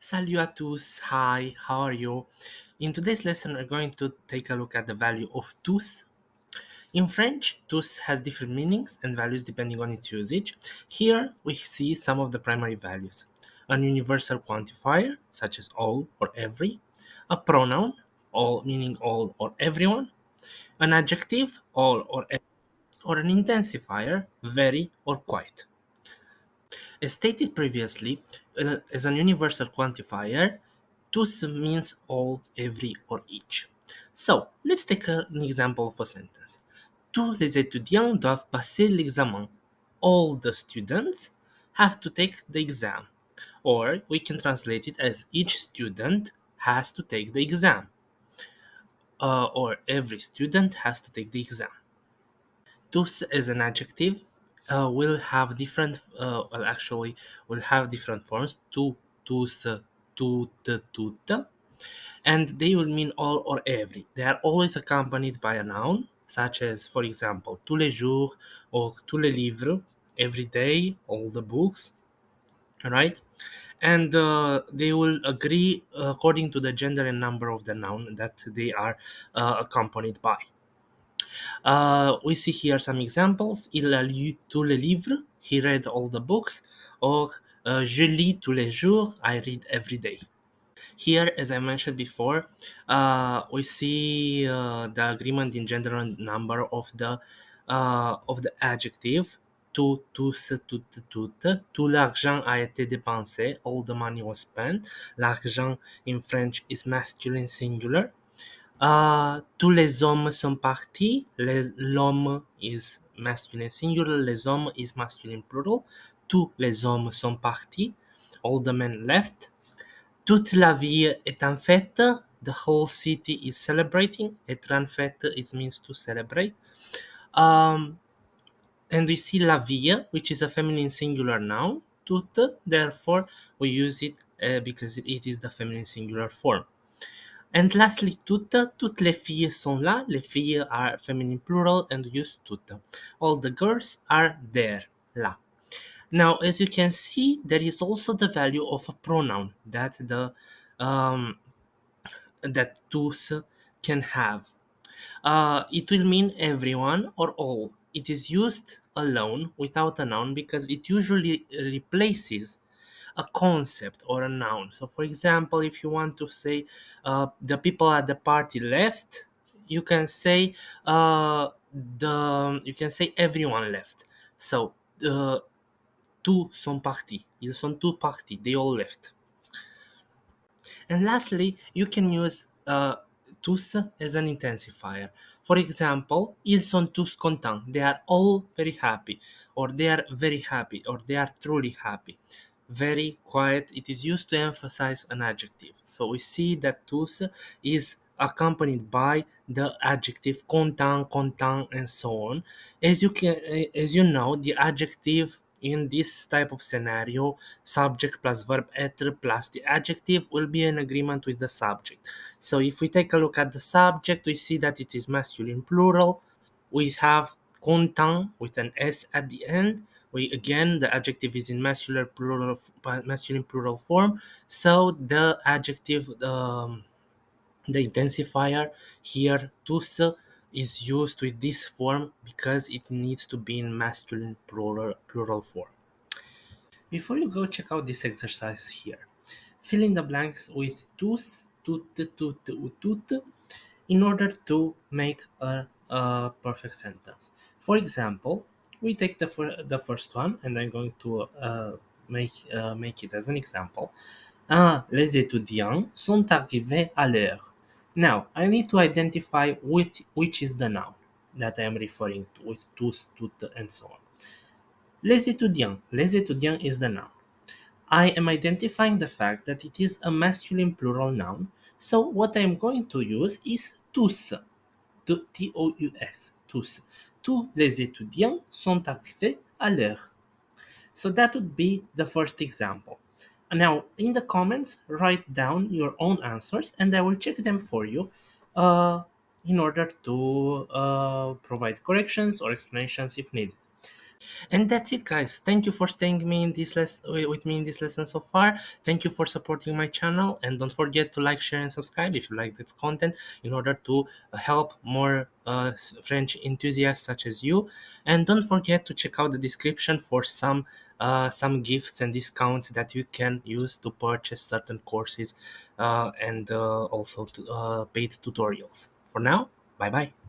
Salut à tous, hi, how are you? In today's lesson, we're going to take a look at the value of tous. In French, tous has different meanings and values depending on its usage. Here, we see some of the primary values. An universal quantifier, such as all or every, a pronoun, all meaning all or everyone, an adjective, all or every, or an intensifier, very or quite. As stated previously, as an universal quantifier, tous means all, every, or each. So, let's take an example of a sentence. Tous les étudiants doivent passer l'examen. All the students have to take the exam. Or we can translate it as each student has to take the exam. Or every student has to take the exam. Tous as an adjective will have different well actually will have different forms tous, toute, and they will mean all or every. They are always accompanied by a noun, such as, for example, tous les jours or tous les livres, every day, all the books, right? And they will agree according to the gender and number of the noun that they are accompanied by. We see here some examples. Il a lu tous les livres. He read all the books. Or je lis tous les jours. I read every day. Here, as I mentioned before, we see the agreement in gender and number of the adjective. Tout, tous, toutes, toutes. Tout l'argent a été dépensé. All the money was spent. L'argent in French is masculine singular. Tous les hommes sont partis. L'homme is masculine singular. Les hommes is masculine plural. Tous les hommes sont partis. All the men left. Toute la ville est en fête. The whole city is celebrating. Être en fête, it means to celebrate. Um, and we see la ville, which is a feminine singular noun. Toute, therefore, we use it because it is the feminine singular form. And lastly, toutes les filles sont là. Les filles are feminine plural and use toutes. All the girls are there, là. Now, as you can see, there is also the value of a pronoun um, that tous can have. It will mean everyone or all. It is used alone without a noun because it usually replaces a concept or a noun. So, for example, if you want to say the people at the party left, you can say you can say everyone left. So, tous sont partis. Ils sont tous partis. They all left. And lastly, you can use tous as an intensifier. For example, ils sont tous contents. They are all very happy, or they are very happy, or they are truly happy. Very quiet. It is used to emphasize an adjective. So we see that tous is accompanied by the adjective content, content, and so on. As you know, the adjective in this type of scenario, subject plus verb être plus the adjective will be in agreement with the subject. So if we take a look at the subject, we see that it is masculine plural. We have content with an s at the end. We again the adjective is in masculine plural form. So the adjective the intensifier here tous is used with this form because it needs to be in masculine plural form. Before you go check out this exercise here, fill in the blanks with tous, toute, ou toutes in order to make a perfect sentence. For example, we take the first one, and I'm going to make it as an example. Ah, les étudiants sont arrivés à l'heure. Now, I need to identify which is the noun that I am referring to with tous, toutes, and so on. Les étudiants is the noun. I am identifying the fact that it is a masculine plural noun, so what I am going to use is tous, T-O-U-S, tous. Tous les étudiants sont arrivés à l'heure. So that would be the first example. Now, in the comments, write down your own answers and I will check them for you in order to provide corrections or explanations if needed. And that's it, guys. Thank you for staying me in this with me in this lesson so far. Thank you for supporting my channel, and don't forget to like, share, and subscribe if you like this content, in order to help more French enthusiasts such as you. And don't forget to check out the description for some gifts and discounts that you can use to purchase certain courses and also paid tutorials. For now, bye bye.